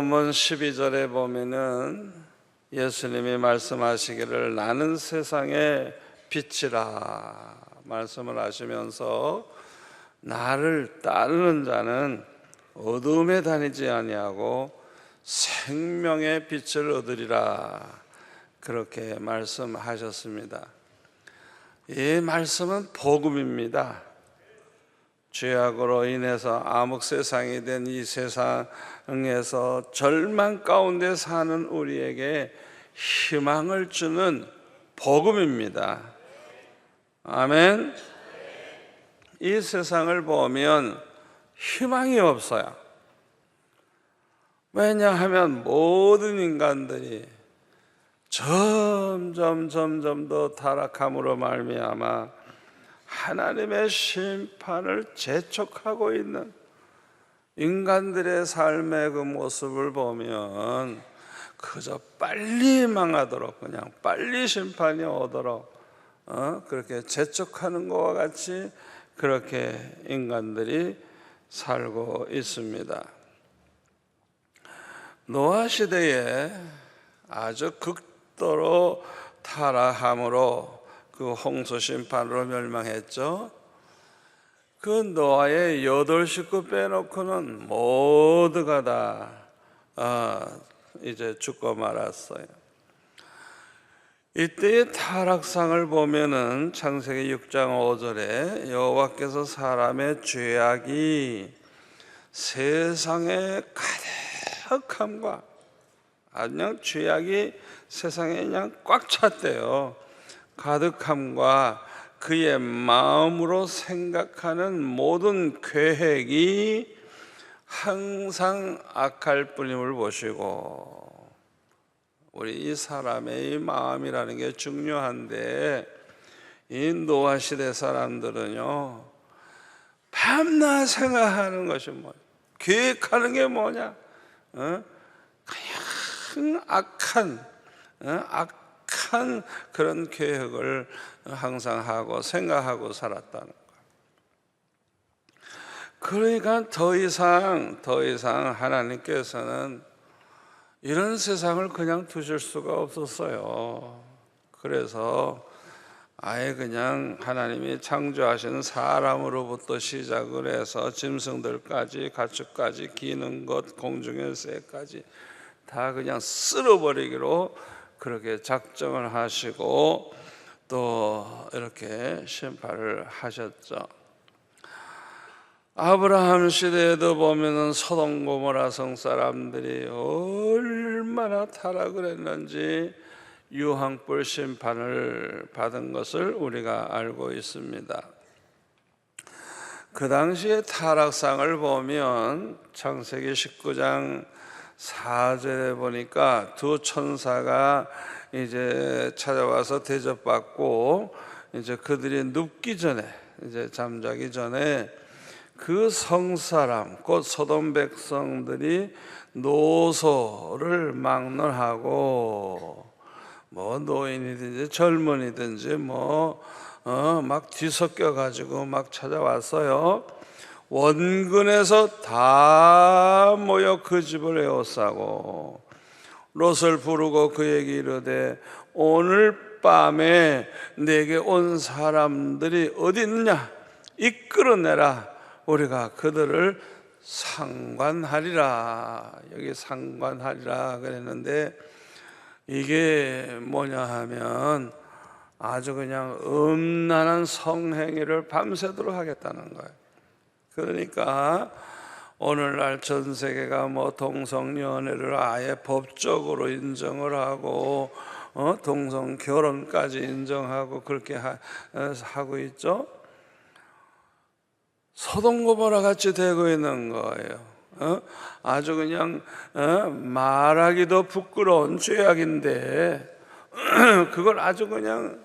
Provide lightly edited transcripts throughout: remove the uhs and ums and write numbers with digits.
본문 12절에 보면은 예수님이 말씀하시기를 나는 세상의 빛이라 말씀을 하시면서 나를 따르는 자는 어둠에 다니지 아니하고 생명의 빛을 얻으리라 그렇게 말씀하셨습니다. 이 말씀은 복음입니다. 죄악으로 인해서 암흑 세상이 된 이 세상에서 절망 가운데 사는 우리에게 희망을 주는 복음입니다. 아멘. 이 세상을 보면 희망이 없어요. 왜냐하면 모든 인간들이 점점 더 타락함으로 말미암아 하나님의 심판을 재촉하고 있는 인간들의 삶의 그 모습을 보면 그저 빨리 망하도록 그냥 빨리 심판이 오도록 그렇게 재촉하는 것과 같이 그렇게 인간들이 살고 있습니다. 노아 시대에 아주 극도로 타락함으로 그 홍수 심판으로 멸망했죠. 그 노아의 8식구 빼놓고는 모두가 다 이제 죽고 말았어요. 이때의 타락상을 보면은 창세기 6장 5절에 여호와께서 사람의 죄악이 세상에 가득함과 그냥 죄악이 세상에 그냥 꽉 찼대요. 가득함과 그의 마음으로 생각하는 모든 계획이 항상 악할 뿐임을 보시고, 우리 이 사람의 이 마음이라는 게 중요한데 이 노아 시대 사람들은요 밤낮 생각하는 것이 뭐냐, 계획하는 게 뭐냐, 그냥 악한 그런 계획을 항상 하고 생각하고 살았다는 거예요. 그러니까 더 이상 하나님께서는 이런 세상을 그냥 두실 수가 없었어요. 그래서 아예 그냥 하나님이 창조하신 사람으로부터 시작을 해서 짐승들까지 가축까지 기는 것 공중의 새까지 다 그냥 쓸어버리기로 그렇게 작정을 하시고 또 이렇게 심판을 하셨죠. 아브라함 시대에도 보면은 소돔 고모라 성 사람들이 얼마나 타락을 했는지 유황불 심판을 받은 것을 우리가 알고 있습니다. 그 당시의 타락상을 보면 창세기 19장 4절에 보니까 두 천사가 이제 찾아와서 대접받고 이제 그들이 눕기 전에 이제 잠자기 전에 그 성사람 곧 소돔 백성들이 노소를 막론하고 뭐 노인이든지 젊은이든지 막 뒤섞여 가지고 막 찾아왔어요. 원근에서 다 모여 그 집을 에워싸고 롯을 부르고 그에게 이르되 오늘 밤에 내게 온 사람들이 어디 있느냐, 이끌어내라, 우리가 그들을 상관하리라. 여기 상관하리라 그랬는데 이게 뭐냐 하면 아주 그냥 음란한 성행위를 밤새도록 하겠다는 거예요. 그러니까 오늘날 전 세계가 동성연애를 아예 법적으로 인정을 하고 동성 결혼까지 인정하고 그렇게 하고 있죠. 소돔 고모라 같이 되고 있는 거예요. 아주 그냥 말하기도 부끄러운 죄악인데 그걸 아주 그냥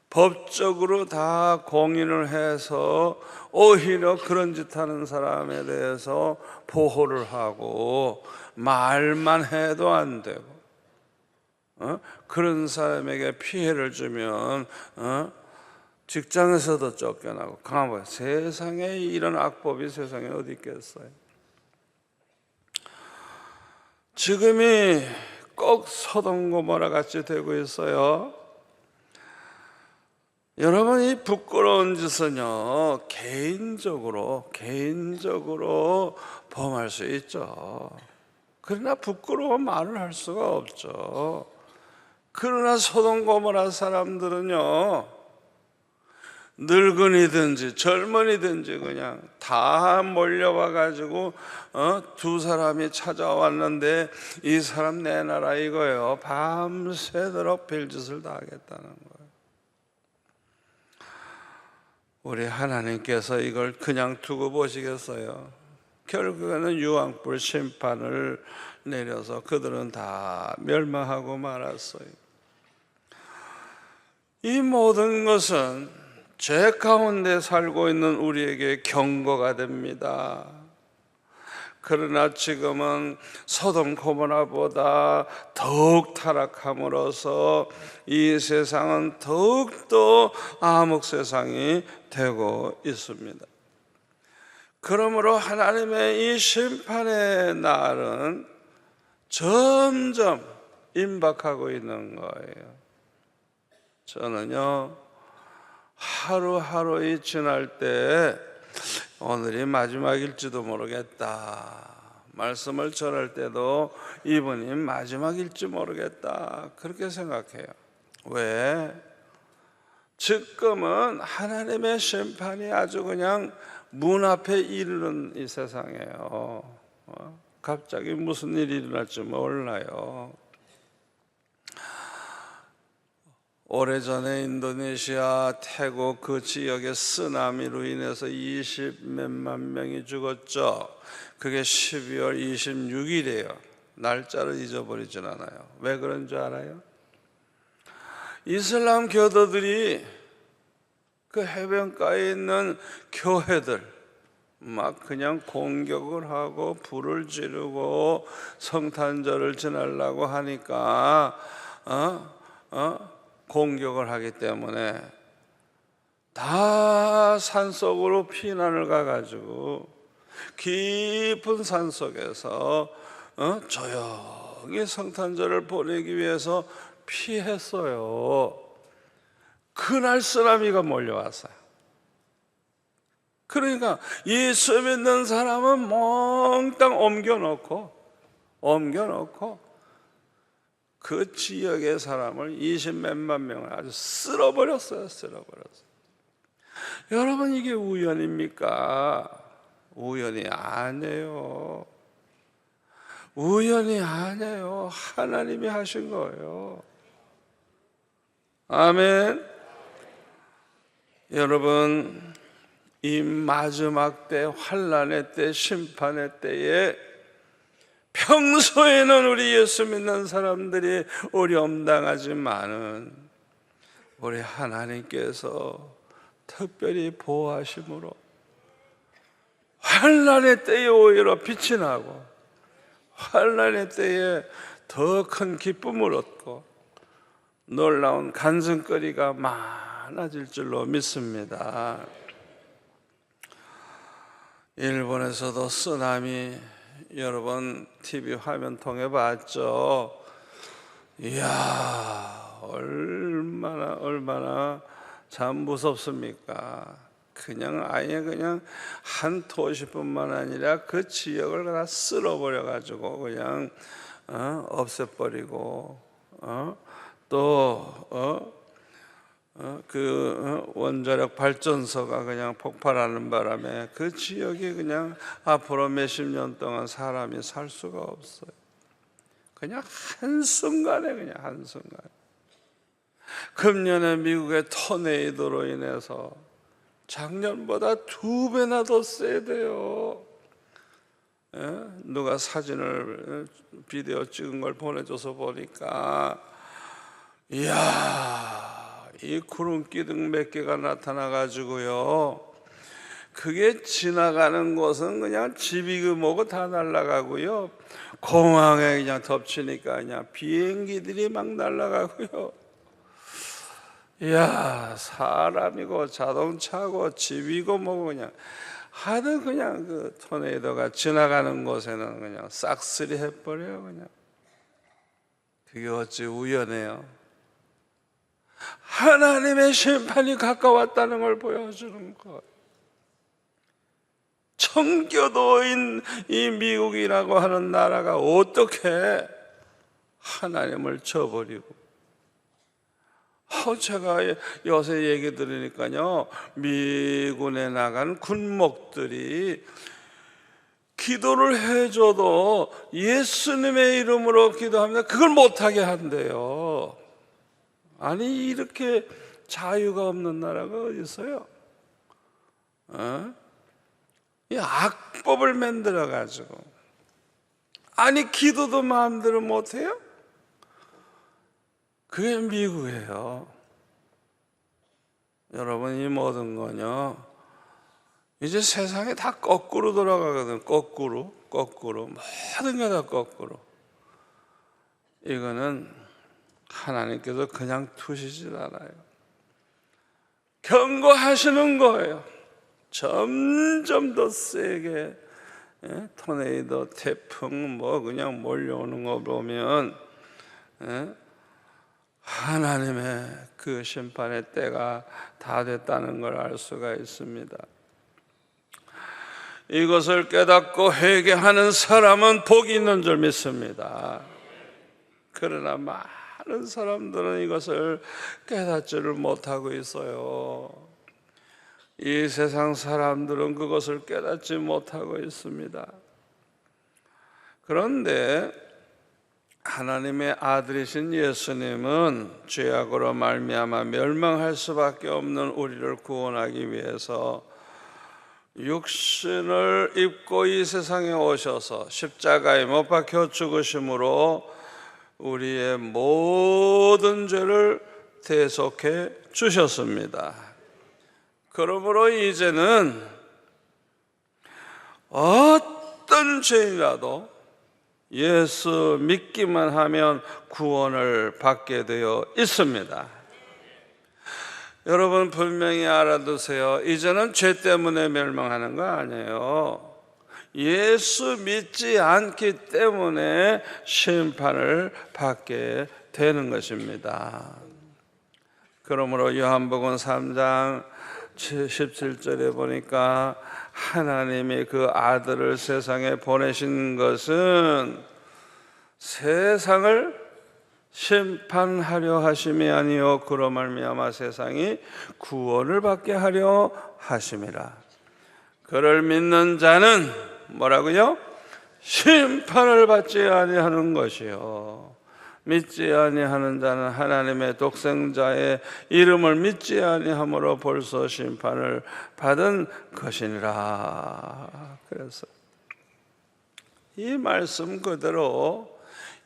법적으로 다 공인을 해서 오히려 그런 짓 하는 사람에 대해서 보호를 하고 말만 해도 안 되고 그런 사람에게 피해를 주면 직장에서도 쫓겨나고 가만 세상에 이런 악법이 세상에 어디 있겠어요. 지금이 꼭 소돔 고모라 같이 되고 있어요. 여러분, 이 부끄러운 짓은요, 개인적으로 범할 수 있죠. 그러나 부끄러운 말을 할 수가 없죠. 그러나 소돔 고모라 사람들은요, 늙은이든지 젊은이든지 그냥 다 몰려와 가지고 두 사람이 찾아왔는데 이 사람 내놔라 이거예요. 밤새도록 별짓을 다 하겠다는 거예요. 우리 하나님께서 이걸 그냥 두고 보시겠어요? 결국에는 유황불 심판을 내려서 그들은 다 멸망하고 말았어요. 이 모든 것은 죄 가운데 살고 있는 우리에게 경고가 됩니다. 그러나 지금은 소돔 고모라보다 더욱 타락함으로써 이 세상은 더욱더 암흑 세상이 되고 있습니다. 그러므로 하나님의 이 심판의 날은 점점 임박하고 있는 거예요. 저는요, 하루하루이 지날 때 오늘이 마지막일지도 모르겠다, 말씀을 전할 때도 이번이 마지막일지 모르겠다, 그렇게 생각해요. 왜? 지금은 하나님의 심판이 아주 그냥 문 앞에 이르는 이 세상이에요. 갑자기 무슨 일이 일어날지 몰라요. 오래전에 인도네시아, 태국 그 지역의 쓰나미로 인해서 20몇만 명이 죽었죠. 그게 12월 26일이에요. 날짜를 잊어버리진 않아요. 왜 그런 줄 알아요? 이슬람 교도들이 그 해변가에 있는 교회들 막 그냥 공격을 하고 불을 지르고 성탄절을 지내려고 하니까 공격을 하기 때문에 다 산속으로 피난을 가가지고 깊은 산속에서 조용히 성탄절을 보내기 위해서 피했어요. 그날 쓰나미가 몰려왔어요. 그러니까 예수 믿는 사람은 몽땅 옮겨놓고 그 지역의 사람을 20몇만 명을 아주 쓸어버렸어요. 여러분, 이게 우연입니까? 우연이 아니에요. 우연이 아니에요. 하나님이 하신 거예요. 아멘. 여러분, 이 마지막 때, 환난의 때, 심판의 때에 평소에는 우리 예수 믿는 사람들이 어려움 당하지만은 우리 하나님께서 특별히 보호하심으로 환난의 때에 오히려 빛이 나고 환난의 때에 더 큰 기쁨을 얻고 놀라운 간증거리가 많아질 줄로 믿습니다. 일본에서도 쓰나미 여러분 TV 화면 통해 봤죠? 이야, 얼마나 참 무섭습니까? 그냥 아예 그냥 한 도시뿐만 아니라 그 지역을 다 쓸어버려 가지고 그냥 없애버리고 또 원자력 발전소가 그냥 폭발하는 바람에 그 지역이 그냥 앞으로 몇십 년 동안 사람이 살 수가 없어요. 그냥 한순간에 금년에 미국의 토네이도로 인해서 작년보다 2배나 더 세대요. 누가 사진을 비디오 찍은 걸 보내줘서 보니까 이야, 이 구름 기둥 몇 개가 나타나 가지고요, 그게 지나가는 곳은 그냥 집이 뭐고 다 날아가고요, 공항에 그냥 덮치니까 그냥 비행기들이 막 날아가고요. 이야, 사람이고 자동차고 집이고 뭐고 그냥 하도 그냥 그 토네이도가 지나가는 곳에는 그냥 싹쓸이 해버려요. 그냥 그게 어찌 우연해요? 하나님의 심판이 가까웠다는 걸 보여주는 것. 청교도인 이 미국이라고 하는 나라가 어떻게 하나님을 저버리고, 제가 요새 얘기 들으니까요, 미군에 나간 군목들이 기도를 해줘도 예수님의 이름으로 기도합니다. 그걸 못하게 한대요. 아니, 이렇게 자유가 없는 나라가 어디 있어요? 이 악법을 만들어가지고, 아니 기도도 마음대로 못해요? 그게 미국이에요. 여러분, 이 모든 거요, 이제 세상이 다 거꾸로 돌아가거든. 거꾸로 모든 게 다 거꾸로. 이거는 하나님께서 그냥 두시질 않아요. 경고하시는 거예요. 점점 더 세게, 토네이도, 태풍 그냥 몰려오는 거 보면 하나님의 그 심판의 때가 다 됐다는 걸 알 수가 있습니다. 이것을 깨닫고 회개하는 사람은 복이 있는 줄 믿습니다. 그러나 많은 사람들은 이것을 깨닫지를 못하고 있어요. 이 세상 사람들은 그것을 깨닫지 못하고 있습니다. 그런데 하나님의 아들이신 예수님은 죄악으로 말미암아 멸망할 수밖에 없는 우리를 구원하기 위해서 육신을 입고 이 세상에 오셔서 십자가에 못 박혀 죽으심으로 우리의 모든 죄를 대속해 주셨습니다. 그러므로 이제는 어떤 죄인이라도 예수 믿기만 하면 구원을 받게 되어 있습니다. 여러분, 분명히 알아두세요. 이제는 죄 때문에 멸망하는 거 아니에요. 예수 믿지 않기 때문에 심판을 받게 되는 것입니다. 그러므로 요한복음 3장 17절에 보니까 하나님이 그 아들을 세상에 보내신 것은 세상을 심판하려 하심이 아니요 그로 말미암아 세상이 구원을 받게 하려 하심이라. 그를 믿는 자는 뭐라고요? 심판을 받지 아니하는 것이요, 믿지 아니하는 자는 하나님의 독생자의 이름을 믿지 아니함으로 벌써 심판을 받은 것이니라. 그래서 이 말씀 그대로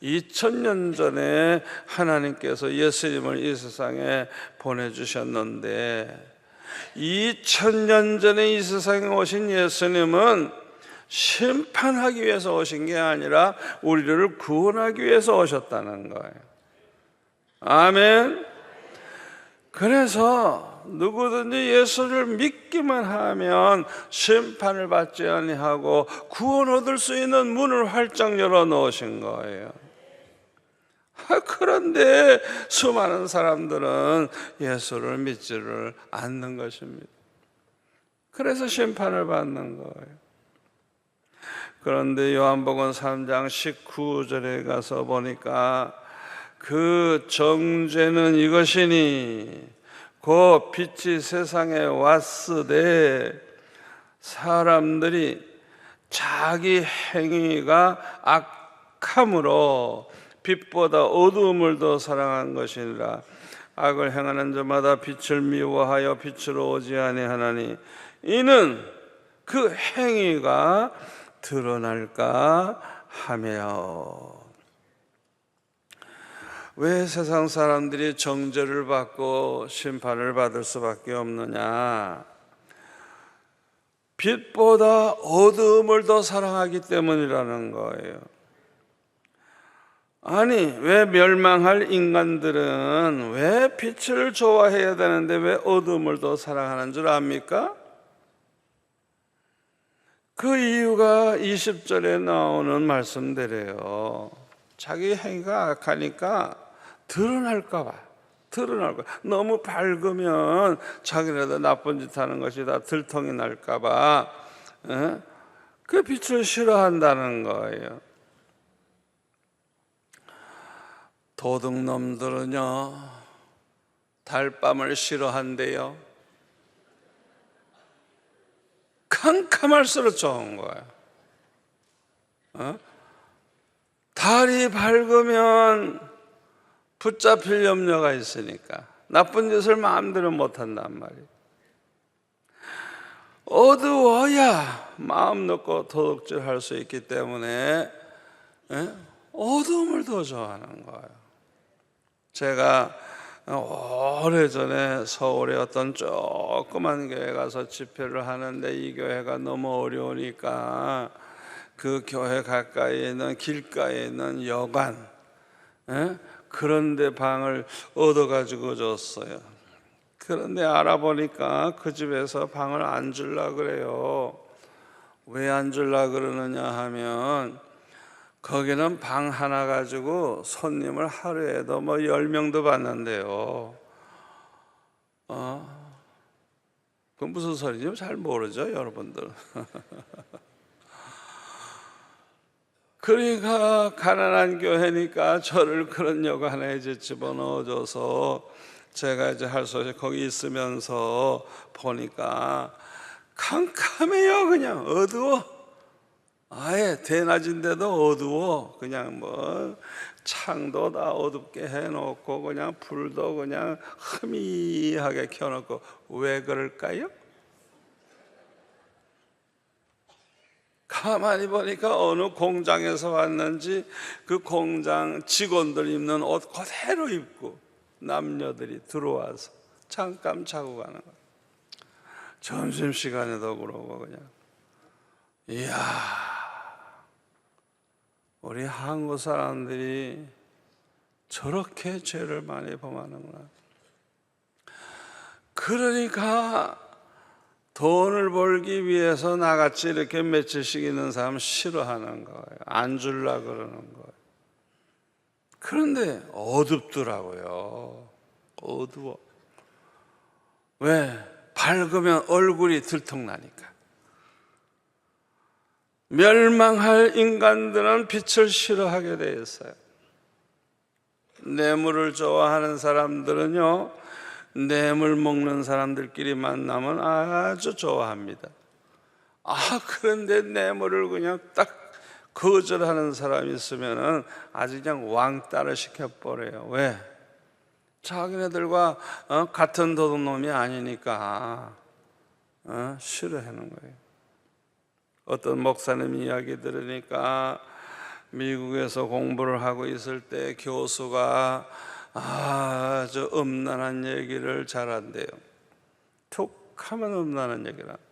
2000년 전에 하나님께서 예수님을 이 세상에 보내주셨는데, 2000년 전에 이 세상에 오신 예수님은 심판하기 위해서 오신 게 아니라 우리를 구원하기 위해서 오셨다는 거예요. 아멘. 그래서 누구든지 예수를 믿기만 하면 심판을 받지 아니하고 구원 얻을 수 있는 문을 활짝 열어 놓으신 거예요. 그런데 수많은 사람들은 예수를 믿지를 않는 것입니다. 그래서 심판을 받는 거예요. 그런데 요한복음 3장 19절에 가서 보니까 그 정죄는 이것이니 곧 빛이 세상에 왔으되 사람들이 자기 행위가 악함으로 빛보다 어두움을 더 사랑한 것이니라. 악을 행하는 자마다 빛을 미워하여 빛으로 오지 아니하나니 이는 그 행위가 드러날까 하며. 왜 세상 사람들이 정죄를 받고 심판을 받을 수밖에 없느냐? 빛보다 어두움을 더 사랑하기 때문이라는 거예요. 아니, 왜 멸망할 인간들은 왜 빛을 좋아해야 되는데 왜 어두움을 더 사랑하는 줄 압니까? 그 이유가 20절에 나오는 말씀대로요. 자기 행위가 악하니까 드러날까 봐. 너무 밝으면 자기네도 나쁜 짓 하는 것이 다 들통이 날까 봐 그 빛을 싫어한다는 거예요. 도둑놈들은요, 달밤을 싫어한대요. 캄캄할수록 좋은 거예요. 달이 밝으면 붙잡힐 염려가 있으니까 나쁜 짓을 마음대로 못한단 말이에요. 어두워야 마음 놓고 도둑질할 수 있기 때문에 어두움을 더 좋아하는 거예요. 제가 오래전에 서울의 어떤 조그만 교회 가서 집회를 하는데 이 교회가 너무 어려우니까 그 교회 가까이에 있는 길가에 있는 여관 그런 데 방을 얻어가지고 줬어요. 그런데 알아보니까 그 집에서 방을 안 주려고 그래요. 왜 안 주려고 그러느냐 하면 거기는 방 하나 가지고 손님을 하루에도 10명도 받는데요. 그건 무슨 소리인지 잘 모르죠, 여러분들. 그러니까 가난한 교회니까 저를 그런 여관에 이제 집어넣어줘서 제가 이제 할 수 없이 거기 있으면서 보니까 캄캄해요. 그냥 어두워. 아예 대낮인데도 어두워. 그냥 창도 다 어둡게 해놓고 그냥 불도 그냥 흐미하게 켜놓고. 왜 그럴까요? 가만히 보니까 어느 공장에서 왔는지 그 공장 직원들 입는 옷 그대로 입고 남녀들이 들어와서 잠깐 자고 가는 거예요. 점심시간에도 그러고 그냥. 이야, 우리 한국 사람들이 저렇게 죄를 많이 범하는구나. 그러니까 돈을 벌기 위해서 나같이 이렇게 며칠씩 있는 사람 싫어하는 거예요. 안 주려고 그러는 거예요. 그런데 어둡더라고요. 어두워. 왜? 밝으면 얼굴이 들통나니까. 멸망할 인간들은 빛을 싫어하게 되어 있어요. 뇌물을 좋아하는 사람들은요, 뇌물 먹는 사람들끼리 만나면 아주 좋아합니다. 그런데 뇌물을 그냥 딱 거절하는 사람이 있으면은 아주 그냥 왕따를 시켜버려요. 왜? 자기네들과 같은 도둑놈이 아니니까 싫어하는 거예요. 어떤 목사님 이야기 들으니까 미국에서 공부를 하고 있을 때 교수가 아주 음란한 얘기를 잘한대요. 툭 하면 음란한 얘기를 한대요.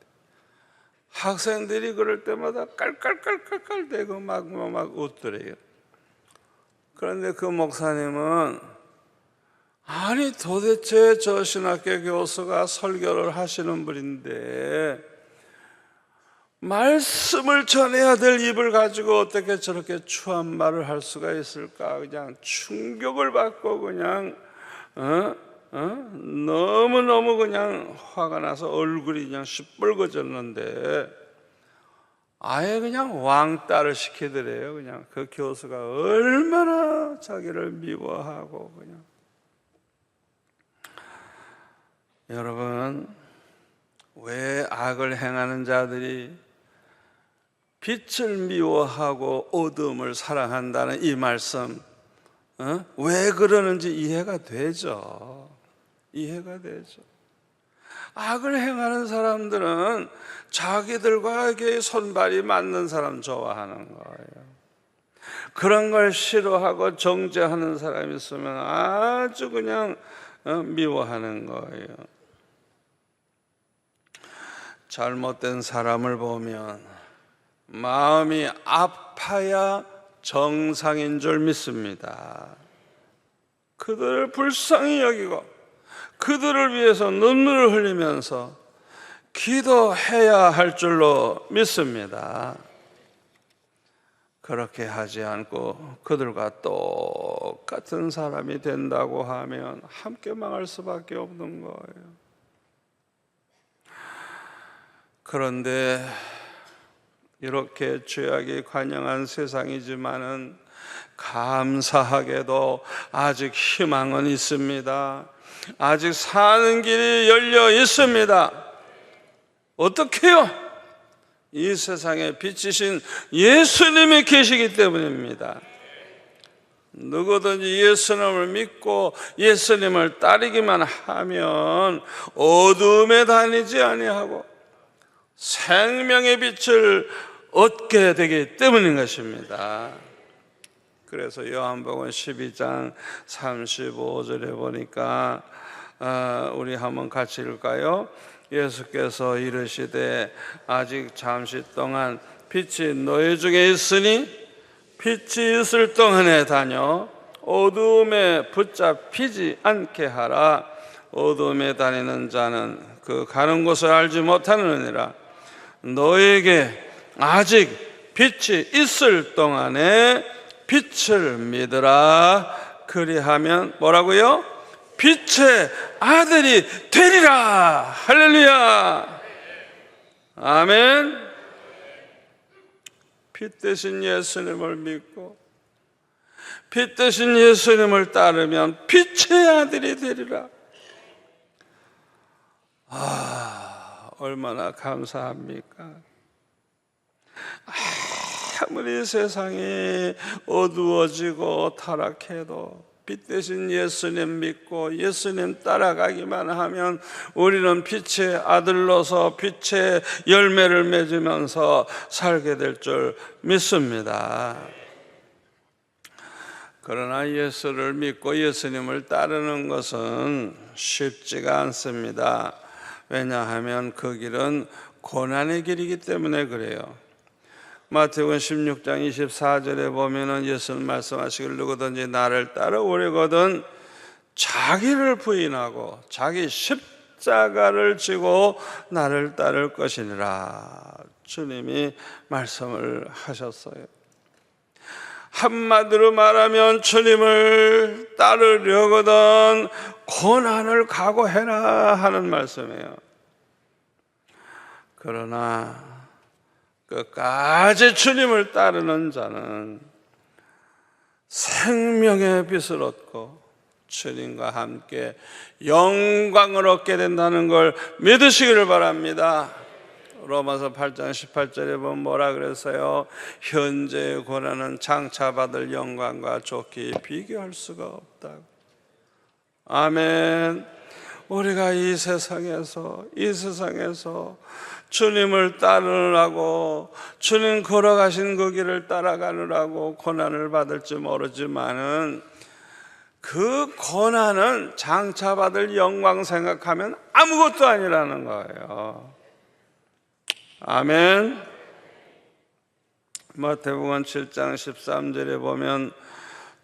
학생들이 그럴 때마다 깔깔깔깔깔 대고 막 웃더래요. 그런데 그 목사님은 아니 도대체 저 신학교 교수가 설교를 하시는 분인데 말씀을 전해야 될 입을 가지고 어떻게 저렇게 추한 말을 할 수가 있을까? 그냥 충격을 받고 그냥 너무너무 그냥 화가 나서 얼굴이 그냥 시뻘거졌는데 아예 그냥 왕따를 시키더래요. 그냥 그 교수가 얼마나 자기를 미워하고 그냥. 여러분, 왜 악을 행하는 자들이 빛을 미워하고 어둠을 사랑한다는 이 말씀 왜 그러는지 이해가 되죠. 이해가 되죠. 악을 행하는 사람들은 자기들과 손발이 맞는 사람 좋아하는 거예요. 그런 걸 싫어하고 정죄하는 사람이 있으면 아주 그냥 미워하는 거예요. 잘못된 사람을 보면 마음이 아파야 정상인 줄 믿습니다. 그들을 불쌍히 여기고 그들을 위해서 눈물을 흘리면서 기도해야 할 줄로 믿습니다. 그렇게 하지 않고 그들과 똑같은 사람이 된다고 하면 함께 망할 수밖에 없는 거예요. 그런데 이렇게 죄악이 관영한 세상이지만은 감사하게도 아직 희망은 있습니다. 아직 사는 길이 열려 있습니다. 어떻게요? 이 세상에 빛이신 예수님이 계시기 때문입니다. 누구든지 예수님을 믿고 예수님을 따르기만 하면 어둠에 다니지 아니하고 생명의 빛을 얻게 되기 때문인 것입니다. 그래서 요한복음 12장 35절에 보니까 우리 한번 같이 읽을까요? 예수께서 이르시되 아직 잠시 동안 빛이 너희 중에 있으니 빛이 있을 동안에 다녀 어두움에 붙잡히지 않게 하라. 어두움에 다니는 자는 그 가는 곳을 알지 못하느니라. 너에게 아직 빛이 있을 동안에 빛을 믿으라. 그리하면 뭐라고요? 빛의 아들이 되리라. 할렐루야. 아멘. 빛 대신 예수님을 믿고 빛 대신 예수님을 따르면 빛의 아들이 되리라. 얼마나 감사합니까? 아무리 세상이 어두워지고 타락해도 빛 대신 예수님 믿고 예수님 따라가기만 하면 우리는 빛의 아들로서 빛의 열매를 맺으면서 살게 될 줄 믿습니다. 그러나 예수를 믿고 예수님을 따르는 것은 쉽지가 않습니다. 왜냐하면 그 길은 고난의 길이기 때문에 그래요. 마태복음 16장 24절에 보면은 예수님 말씀하시길 누구든지 나를 따라오려거든 자기를 부인하고 자기 십자가를 지고 나를 따를 것이니라. 주님이 말씀을 하셨어요. 한마디로 말하면 주님을 따르려거든 고난을 각오해라 하는 말씀이에요. 그러나 끝까지 주님을 따르는 자는 생명의 빛을 얻고 주님과 함께 영광을 얻게 된다는 걸 믿으시기를 바랍니다. 로마서 8장 18절에 보면 뭐라 그랬어요? 현재의 고난은 장차 받을 영광과 좋게 비교할 수가 없다고. 아멘. 우리가 이 세상에서 주님을 따르라고 주님 걸어가신 그 길을 따라가느라고 고난을 받을지 모르지만은 그 고난은 장차 받을 영광 생각하면 아무것도 아니라는 거예요. 아멘. 마태복음 7장 13절에 보면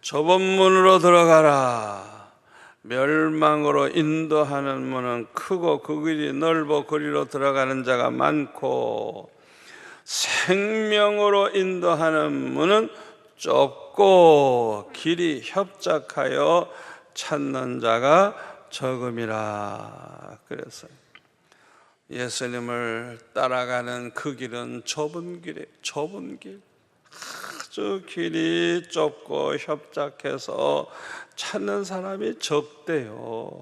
좁은 문으로 들어가라. 멸망으로 인도하는 문은 크고 그 길이 넓어 그리로 들어가는 자가 많고 생명으로 인도하는 문은 좁고 길이 협착하여 찾는 자가 적음이라. 그래서 예수님을 따라가는 그 길은 좁은 길이에요. 좁은 길. 아주 길이 좁고 협착해서 찾는 사람이 적대요.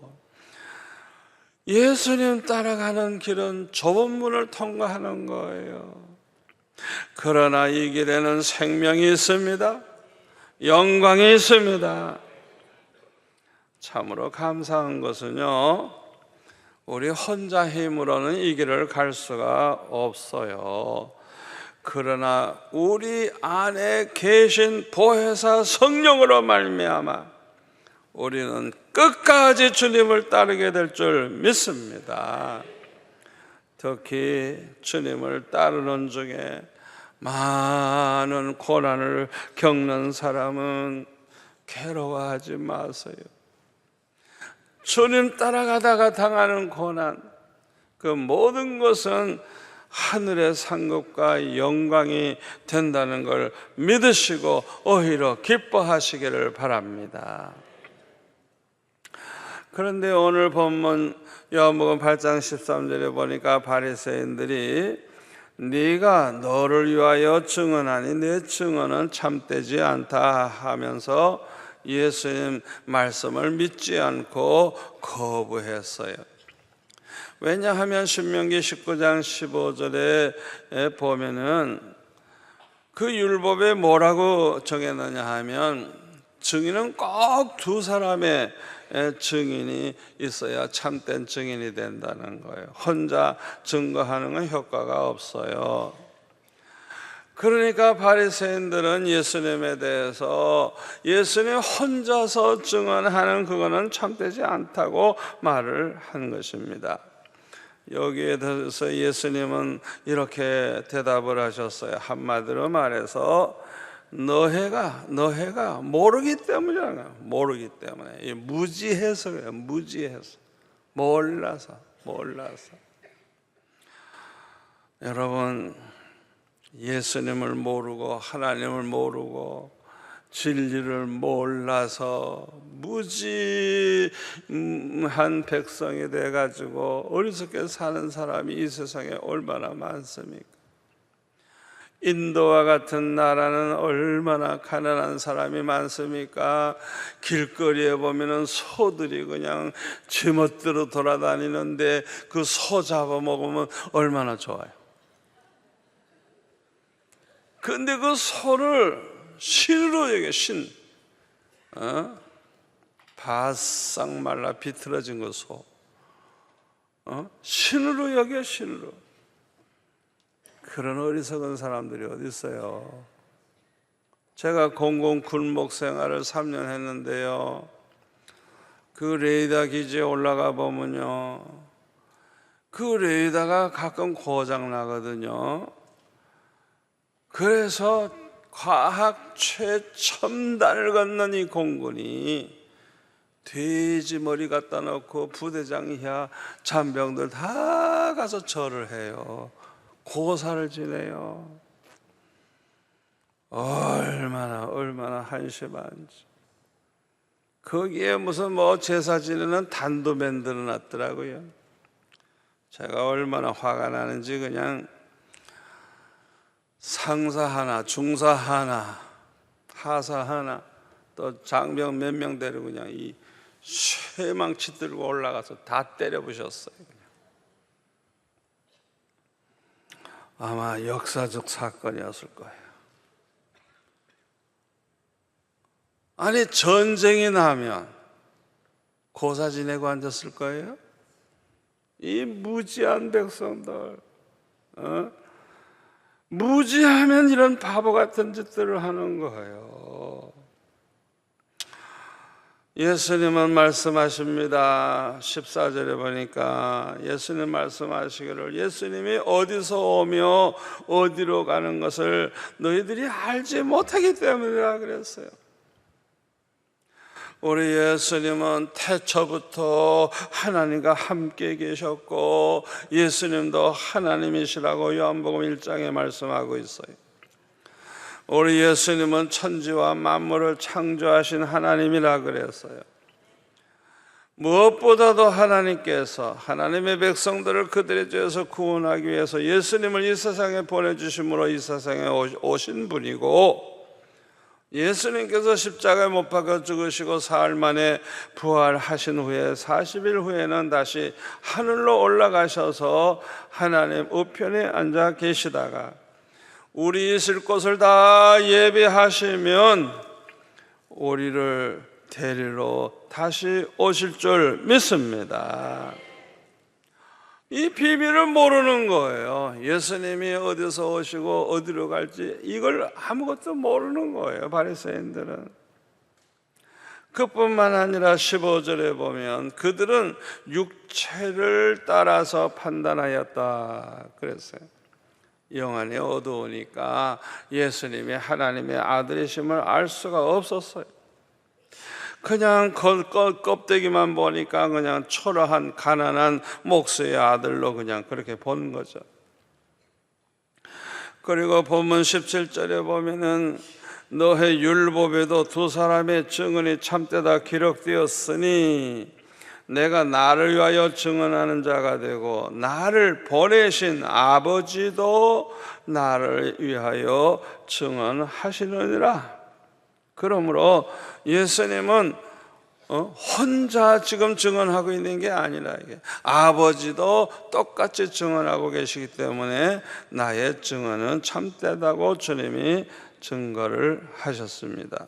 예수님 따라가는 길은 좁은 문을 통과하는 거예요. 그러나 이 길에는 생명이 있습니다. 영광이 있습니다. 참으로 감사한 것은요, 우리 혼자 힘으로는 이 길을 갈 수가 없어요. 그러나 우리 안에 계신 보혜사 성령으로 말미암아 우리는 끝까지 주님을 따르게 될 줄 믿습니다. 특히 주님을 따르는 중에 많은 고난을 겪는 사람은 괴로워하지 마세요. 주님 따라가다가 당하는 고난, 그 모든 것은 하늘의 상급과 영광이 된다는 걸 믿으시고 오히려 기뻐하시기를 바랍니다. 그런데 오늘 본문 요한복음 8장 13절에 보니까 바리새인들이 네가 너를 위하여 증언하니 내 증언은 참되지 않다 하면서 예수님 말씀을 믿지 않고 거부했어요. 왜냐하면 신명기 19장 15절에 보면은 그 율법에 뭐라고 정해놓냐 하면 증인은 꼭 두 사람의 증인이 있어야 참된 증인이 된다는 거예요. 혼자 증거하는 건 효과가 없어요. 그러니까 바리새인들은 예수님에 대해서 예수님 혼자서 증언하는 그거는 참되지 않다고 말을 한 것입니다. 여기에 대해서 예수님은 이렇게 대답을 하셨어요. 한마디로 말해서 너희가 모르기 때문이야. 모르기 때문에. 무지해서 그래요. 무지해서. 몰라서. 여러분, 예수님을 모르고 하나님을 모르고 진리를 몰라서 무지한 백성이 돼가지고 어리석게 사는 사람이 이 세상에 얼마나 많습니까? 인도와 같은 나라는 얼마나 가난한 사람이 많습니까? 길거리에 보면은 소들이 그냥 제멋대로 돌아다니는데 그 소 잡아먹으면 얼마나 좋아요. 근데 그 소를 신으로 여겨. 신. 바싹 말라 비틀어진 그 소. 신으로 여겨. 신으로. 그런 어리석은 사람들이 어디 있어요? 제가 공공 군목 생활을 3년 했는데요, 그 레이더 기지에 올라가 보면요, 그 레이더가 가끔 고장 나거든요. 그래서 과학 최첨단을 걷는 이 공군이 돼지 머리 갖다 놓고 부대장 이하 잔병들 다 가서 절을 해요. 고사를 지내요. 얼마나 한심한지. 거기에 무슨 제사 지내는 단도 만들어 놨더라고요. 제가 얼마나 화가 나는지 그냥 상사 하나, 중사 하나, 하사 하나, 또 장병 몇 명 데리고 그냥 이 쇠망치 들고 올라가서 다 때려 부셨어요. 아마 역사적 사건이었을 거예요. 아니, 전쟁이 나면 고사 지내고 앉았을 거예요? 이 무지한 백성들, 무지하면 이런 바보 같은 짓들을 하는 거예요. 예수님은 말씀하십니다. 14절에 보니까 예수님 말씀하시기를, 예수님이 어디서 오며 어디로 가는 것을 너희들이 알지 못하기 때문이라 그랬어요. 우리 예수님은 태초부터 하나님과 함께 계셨고 예수님도 하나님이시라고 요한복음 1장에 말씀하고 있어요. 우리 예수님은 천지와 만물을 창조하신 하나님이라 그랬어요. 무엇보다도 하나님께서 하나님의 백성들을 그들의 죄에서 구원하기 위해서 예수님을 이 세상에 보내주심으로 이 세상에 오신 분이고, 예수님께서 십자가에 못 박아 죽으시고 사흘 만에 부활하신 후에 40일 후에는 다시 하늘로 올라가셔서 하나님 우편에 앉아 계시다가 우리 있을 곳을 다 예비하시면 우리를 데리러 다시 오실 줄 믿습니다. 이 비밀을 모르는 거예요. 예수님이 어디서 오시고 어디로 갈지 이걸 아무것도 모르는 거예요, 바리새인들은. 그뿐만 아니라 15절에 보면 그들은 육체를 따라서 판단하였다 그랬어요. 영안이 어두우니까 예수님이 하나님의 아들이심을 알 수가 없었어요. 그냥 껍데기만 보니까 그냥 초라한 가난한 목수의 아들로 그냥 그렇게 본 거죠. 그리고 본문 17절에 보면은 너의 율법에도 두 사람의 증언이 참되다 기록되었으니 내가 나를 위하여 증언하는 자가 되고 나를 보내신 아버지도 나를 위하여 증언하시느니라. 그러므로 예수님은 혼자 지금 증언하고 있는 게 아니라 이게 아버지도 똑같이 증언하고 계시기 때문에 나의 증언은 참되다고 주님이 증거를 하셨습니다.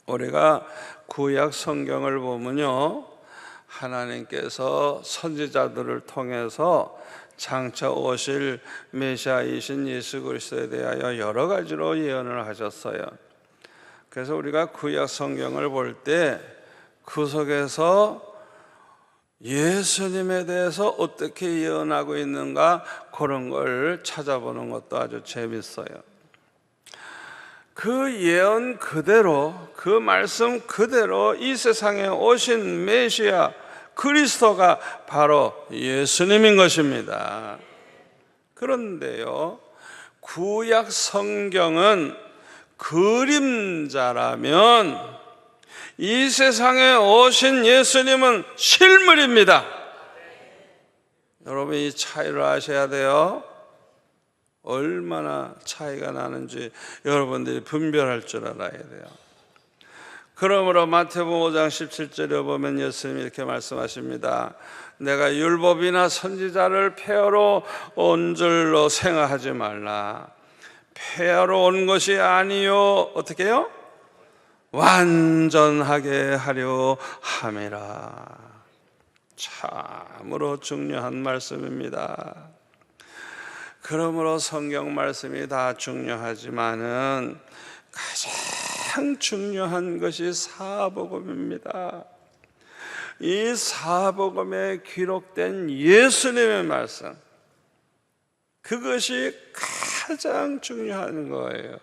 우리가 구약 성경을 보면요, 하나님께서 선지자들을 통해서 장차 오실 메시아이신 예수 그리스도에 대하여 여러 가지로 예언을 하셨어요. 그래서 우리가 구약 성경을 볼 때 그 속에서 예수님에 대해서 어떻게 예언하고 있는가 그런 걸 찾아보는 것도 아주 재밌어요. 그 예언 그대로, 그 말씀 그대로 이 세상에 오신 메시아 그리스도가 바로 예수님인 것입니다. 그런데요, 구약 성경은 그림자라면 이 세상에 오신 예수님은 실물입니다. 여러분, 이 차이를 아셔야 돼요. 얼마나 차이가 나는지 여러분들이 분별할 줄 알아야 돼요. 그러므로 마태복음 5장 17절에 보면 예수님이 이렇게 말씀하십니다. 내가 율법이나 선지자를 폐하러 온 줄로 생각하지 말라. 폐하러 온 것이 아니요, 어떻게 해요? 완전하게 하려 함이라. 참으로 중요한 말씀입니다. 그러므로 성경 말씀이 다 중요하지만은 가장 중요한 것이 사복음입니다. 이 사복음에 기록된 예수님의 말씀, 그것이 가장 중요한 거예요.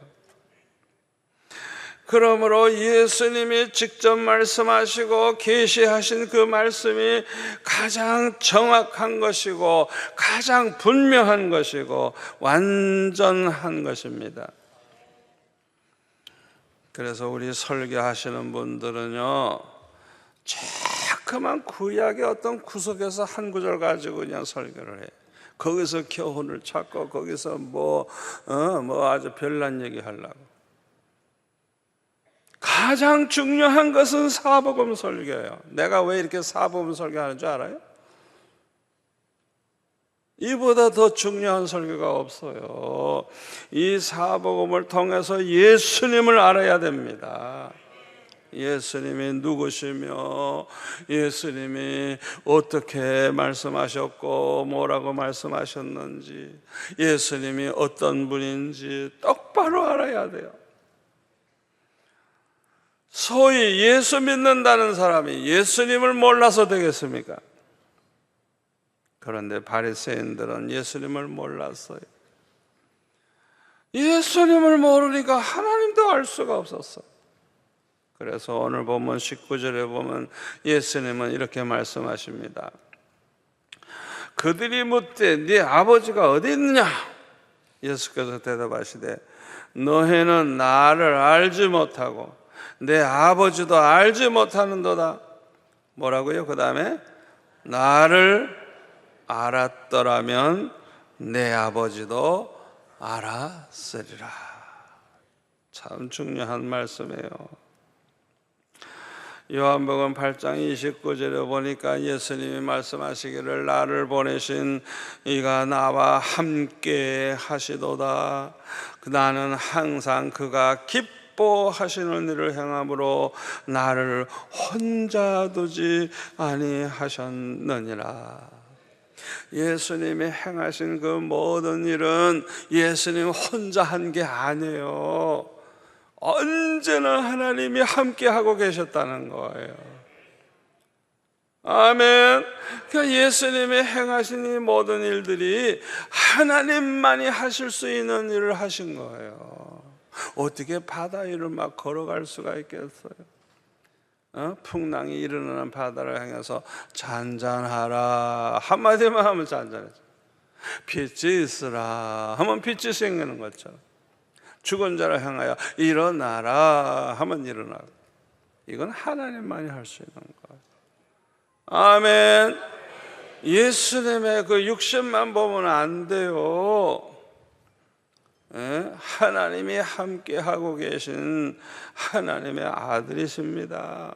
그러므로 예수님이 직접 말씀하시고 계시하신 그 말씀이 가장 정확한 것이고 가장 분명한 것이고 완전한 것입니다. 그래서 우리 설교하시는 분들은요, 자꾸만 구약의 어떤 구석에서 한 구절 가지고 그냥 설교를 해요. 거기서 교훈을 찾고 거기서 뭐 아주 별난 얘기 하려고. 가장 중요한 것은 사복음 설교예요. 내가 왜 이렇게 사복음 설교하는 줄 알아요? 이보다 더 중요한 설교가 없어요. 이 사복음을 통해서 예수님을 알아야 됩니다. 예수님이 누구시며 예수님이 어떻게 말씀하셨고 뭐라고 말씀하셨는지, 예수님이 어떤 분인지 똑바로 알아야 돼요. 소위 예수 믿는다는 사람이 예수님을 몰라서 되겠습니까? 그런데 바리새인들은 예수님을 몰랐어요. 예수님을 모르니까 하나님도 알 수가 없었어. 그래서 오늘 본문 19절에 보면 예수님은 이렇게 말씀하십니다. 그들이 묻되 네 아버지가 어디 있느냐? 예수께서 대답하시되 너희는 나를 알지 못하고 내 아버지도 알지 못하는도다. 뭐라고요? 그 다음에 나를 알았더라면 내 아버지도 알았으리라. 참 중요한 말씀이에요. 요한복음 8장 29절에 보니까 예수님이 말씀하시기를 나를 보내신 이가 나와 함께 하시도다. 나는 항상 그가 기뻐하시는 일을 행함으로 나를 혼자 두지 아니하셨느니라. 예수님이 행하신 그 모든 일은 예수님 혼자 한 게 아니에요. 언제나 하나님이 함께하고 계셨다는 거예요. 아멘. 그러니까 예수님이 행하신 이 모든 일들이 하나님만이 하실 수 있는 일을 하신 거예요. 어떻게 바다 위를 막 걸어갈 수가 있겠어요? 풍랑이 일어나는 바다를 향해서 잔잔하라 한마디만 하면 잔잔해져. 빛이 있으라 하면 빛이 생기는 것처럼, 죽은 자를 향하여 일어나라 하면 일어나고, 이건 하나님만이 할 수 있는 거예요. 아멘. 예수님의 그 육신만 보면 안 돼요. 하나님이 함께 하고 계신 하나님의 아들이십니다.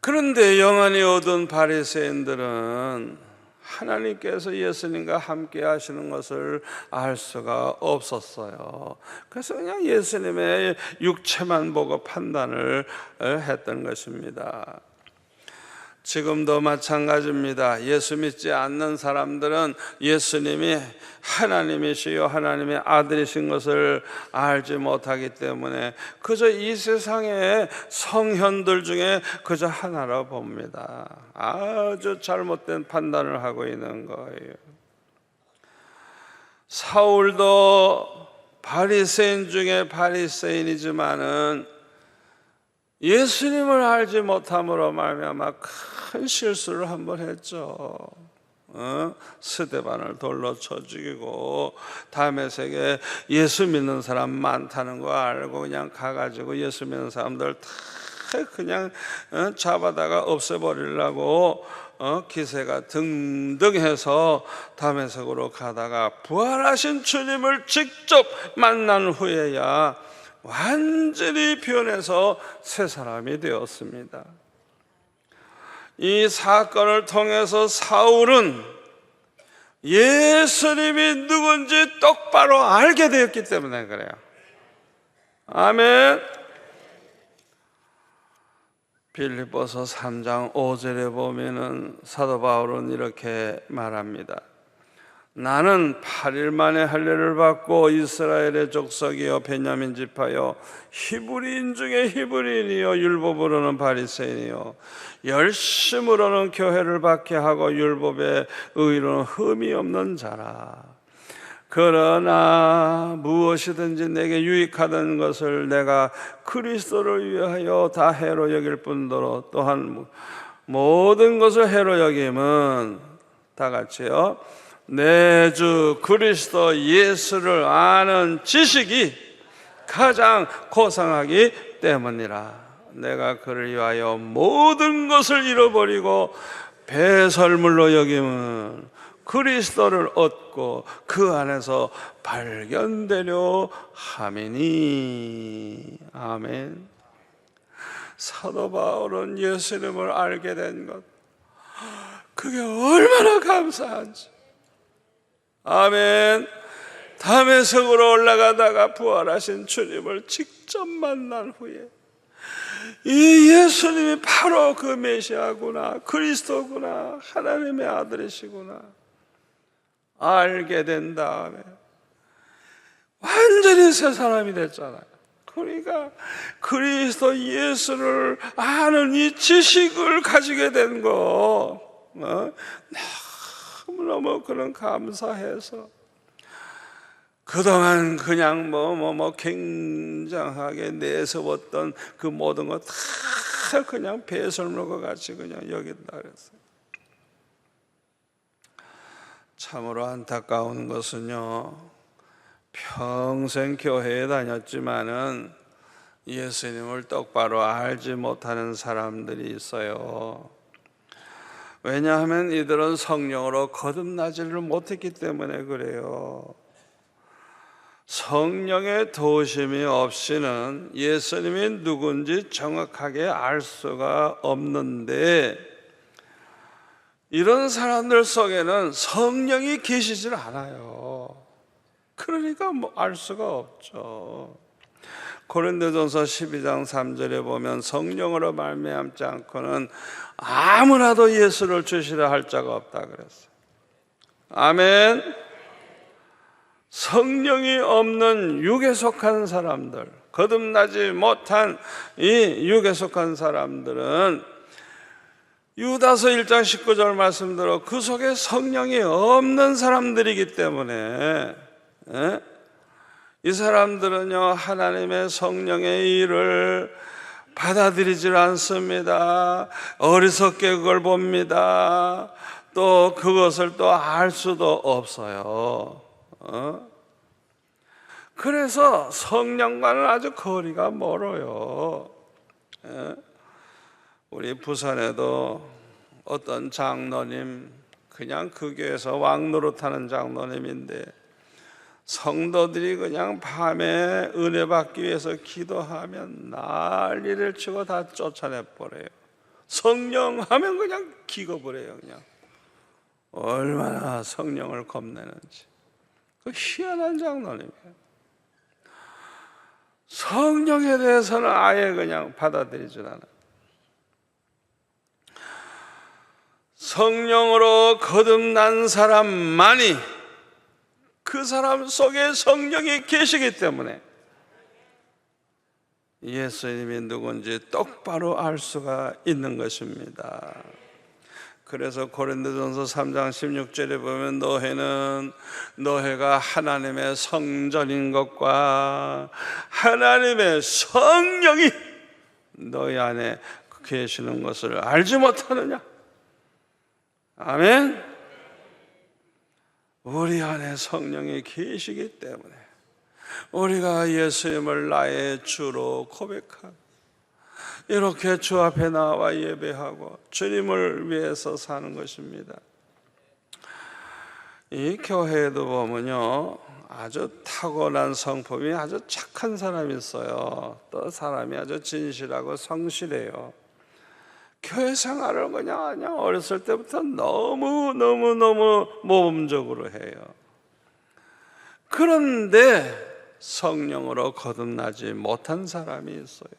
그런데 영안이 얻은 바리새인들은 하나님께서 예수님과 함께 하시는 것을 알 수가 없었어요. 그래서 그냥 예수님의 육체만 보고 판단을 했던 것입니다. 지금도 마찬가지입니다. 예수 믿지 않는 사람들은 예수님이 하나님이시요 하나님의 아들이신 것을 알지 못하기 때문에 그저 이 세상의 성현들 중에 그저 하나로 봅니다. 아주 잘못된 판단을 하고 있는 거예요. 사울도 바리새인 중에 바리새인이지만은 예수님을 알지 못함으로 말미암아 큰 실수를 한번 했죠. 스데반을 돌로 쳐 죽이고 다메섹에 예수 믿는 사람 많다는 거 알고 그냥 가가지고 예수 믿는 사람들 다 그냥 잡아다가 없애버리려고 기세가 등등해서 다메섹으로 가다가 부활하신 주님을 직접 만난 후에야 완전히 변해서 새 사람이 되었습니다. 이 사건을 통해서 사울은 예수님이 누군지 똑바로 알게 되었기 때문에 그래요. 아멘. 빌립보서 3장 5절에 보면은 사도 바울은 이렇게 말합니다. 나는 8일 만에 할례를 받고 이스라엘의 족속이요 베냐민 지파요 히브리인 중에 히브리인이요 율법으로는 바리새인이요 열심으로는 교회를 박해하고 율법의 의로는 흠이 없는 자라. 그러나 무엇이든지 내게 유익하던 것을 내가 그리스도를 위하여 다 해로 여길 뿐더러 또한 모든 것을 해로 여김은 다 같이요 내 주 그리스도 예수를 아는 지식이 가장 고상하기 때문이라. 내가 그를 위하여 모든 것을 잃어버리고 배설물로 여김은 그리스도를 얻고 그 안에서 발견되려 함이니. 아멘. 사도 바울은 예수님을 알게 된 것, 그게 얼마나 감사한지. 아멘. 다메섹으로 올라가다가 부활하신 주님을 직접 만난 후에 이 예수님이 바로 그 메시아구나, 그리스도구나, 하나님의 아들이시구나 알게 된 다음에 완전히 새 사람이 됐잖아요. 그러니까 그리스도 예수를 아는 이 지식을 가지게 된 거 너무너무 그런 감사해서 그동안 그냥 굉장하게 내세웠던 그 모든 거 다 그냥 배설물과 같이 그냥 여긴다 그랬어요. 참으로 안타까운 것은요, 평생 교회에 다녔지만은 예수님을 똑바로 알지 못하는 사람들이 있어요. 왜냐하면 이들은 성령으로 거듭나지를 못했기 때문에 그래요. 성령의 도우심이 없이는 예수님이 누군지 정확하게 알 수가 없는데, 이런 사람들 속에는 성령이 계시질 않아요. 그러니까 알 수가 없죠. 고린도전서 12장 3절에 보면 성령으로 말미암지 않고는 아무나도 예수를 주시라 할 자가 없다 그랬어요. 아멘. 성령이 없는 육에 속한 사람들, 거듭나지 못한 이 육에 속한 사람들은 유다서 1장 19절 말씀대로 그 속에 성령이 없는 사람들이기 때문에 이 사람들은요, 하나님의 성령의 일을 받아들이질 않습니다. 어리석게 그걸 봅니다. 또 그것을 또 알 수도 없어요. 그래서 성령과는 아주 거리가 멀어요. 우리 부산에도 어떤 장로님, 그냥 그 교회에서 왕노릇하는 장로님인데 성도들이 그냥 밤에 은혜 받기 위해서 기도하면 난리를 치고 다 쫓아내버려요. 성령 하면 그냥 기겁을 해요. 그냥 얼마나 성령을 겁내는지. 그 희한한 장로님이에요. 성령에 대해서는 아예 그냥 받아들이질 않아요. 성령으로 거듭난 사람만이 그 사람 속에 성령이 계시기 때문에 예수님이 누군지 똑바로 알 수가 있는 것입니다. 그래서 고린도전서 3장 16절에 보면 너희가 하나님의 성전인 것과 하나님의 성령이 너희 안에 계시는 것을 알지 못하느냐? 아멘. 우리 안에 성령이 계시기 때문에 우리가 예수님을 나의 주로 고백하고 이렇게 주 앞에 나와 예배하고 주님을 위해서 사는 것입니다. 이 교회에도 보면요, 아주 타고난 성품이 아주 착한 사람이 있어요. 또 사람이 아주 진실하고 성실해요. 교회 생활을 그냥 어렸을 때부터 너무 모범적으로 해요. 그런데 성령으로 거듭나지 못한 사람이 있어요.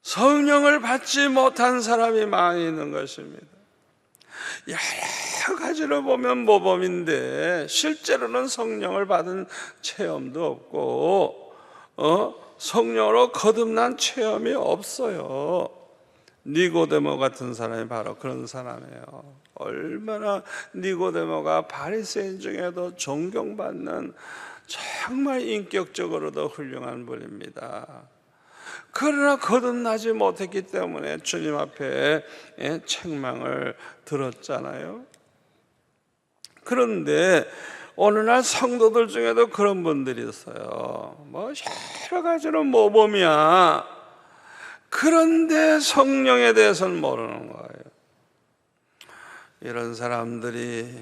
성령을 받지 못한 사람이 많이 있는 것입니다. 여러 가지로 보면 모범인데 실제로는 성령을 받은 체험도 없고 성령으로 거듭난 체험이 없어요. 니고데모 같은 사람이 바로 그런 사람이에요. 얼마나 니고데모가 바리새인 중에도 존경받는 정말 인격적으로도 훌륭한 분입니다. 그러나 거듭나지 못했기 때문에 주님 앞에 책망을 들었잖아요. 그런데 어느 날 성도들 중에도 그런 분들이 있어요. 뭐 여러 가지로 모범이야. 그런데 성령에 대해서는 모르는 거예요. 이런 사람들이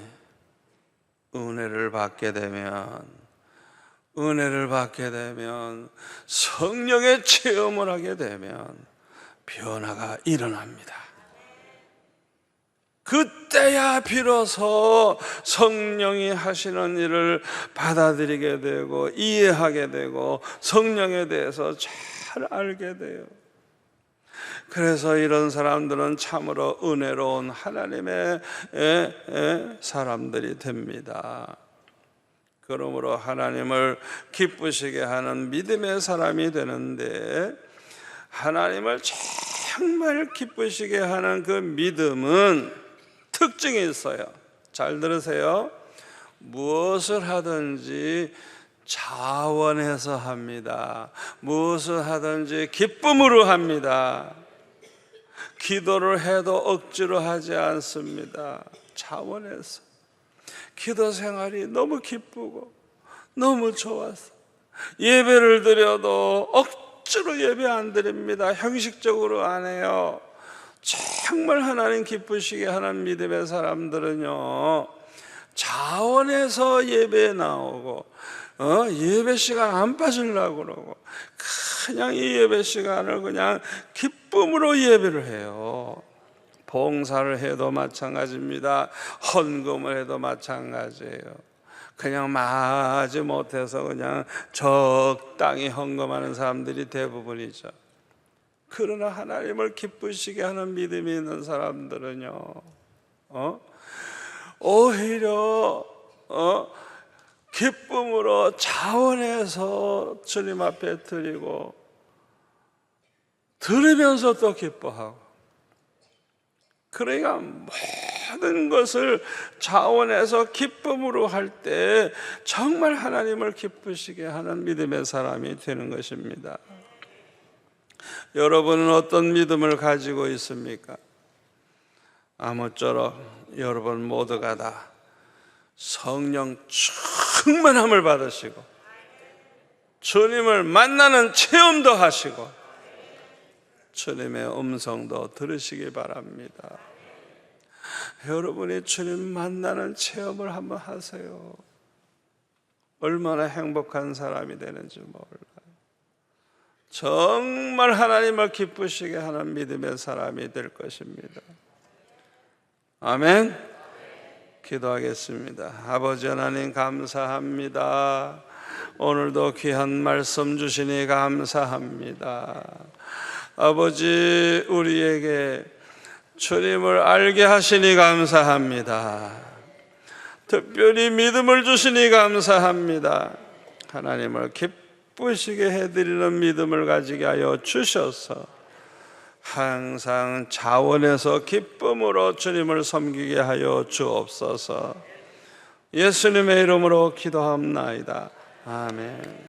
은혜를 받게 되면 성령의 체험을 하게 되면 변화가 일어납니다. 그때야 비로소 성령이 하시는 일을 받아들이게 되고 이해하게 되고 성령에 대해서 잘 알게 돼요. 그래서 이런 사람들은 참으로 은혜로운 하나님의 사람들이 됩니다. 그러므로 하나님을 기쁘시게 하는 믿음의 사람이 되는데, 하나님을 정말 기쁘시게 하는 그 믿음은 특징이 있어요. 잘 들으세요. 무엇을 하든지 자원해서 합니다. 무엇을 하든지 기쁨으로 합니다. 기도를 해도 억지로 하지 않습니다. 자원해서. 기도 생활이 너무 기쁘고 너무 좋아서 예배를 드려도 억지로 예배 안 드립니다. 형식적으로 안 해요. 정말 하나님 기쁘시게 하는 믿음의 사람들은요, 자원해서 예배에 나오고 예배 시간 안 빠지려고 그러고 그냥 이 예배 시간을 그냥 기쁨으로 예배를 해요. 봉사를 해도 마찬가지입니다. 헌금을 해도 마찬가지예요. 그냥 마지 못해서 그냥 적당히 헌금하는 사람들이 대부분이죠. 그러나 하나님을 기쁘시게 하는 믿음이 있는 사람들은요, 오히려 기쁨으로 자원해서 주님 앞에 드리고 들으면서 또 기뻐하고, 그러니까 모든 것을 자원해서 기쁨으로 할 때 정말 하나님을 기쁘시게 하는 믿음의 사람이 되는 것입니다. 여러분은 어떤 믿음을 가지고 있습니까? 아무쪼록 여러분 모두가 다 성령 충만함을 받으시고 주님을 만나는 체험도 하시고 주님의 음성도 들으시기 바랍니다. 여러분이 주님 만나는 체험을 한번 하세요. 얼마나 행복한 사람이 되는지 몰라요. 정말 하나님을 기쁘시게 하는 믿음의 사람이 될 것입니다. 아멘. 기도하겠습니다. 아버지 하나님 감사합니다. 오늘도 귀한 말씀 주시니 감사합니다. 아버지 우리에게 주님을 알게 하시니 감사합니다. 특별히 믿음을 주시니 감사합니다. 하나님을 기쁘시게 해드리는 믿음을 가지게 하여 주셔서 항상 자원해서 기쁨으로 주님을 섬기게 하여 주옵소서. 예수님의 이름으로 기도합나이다. 아멘.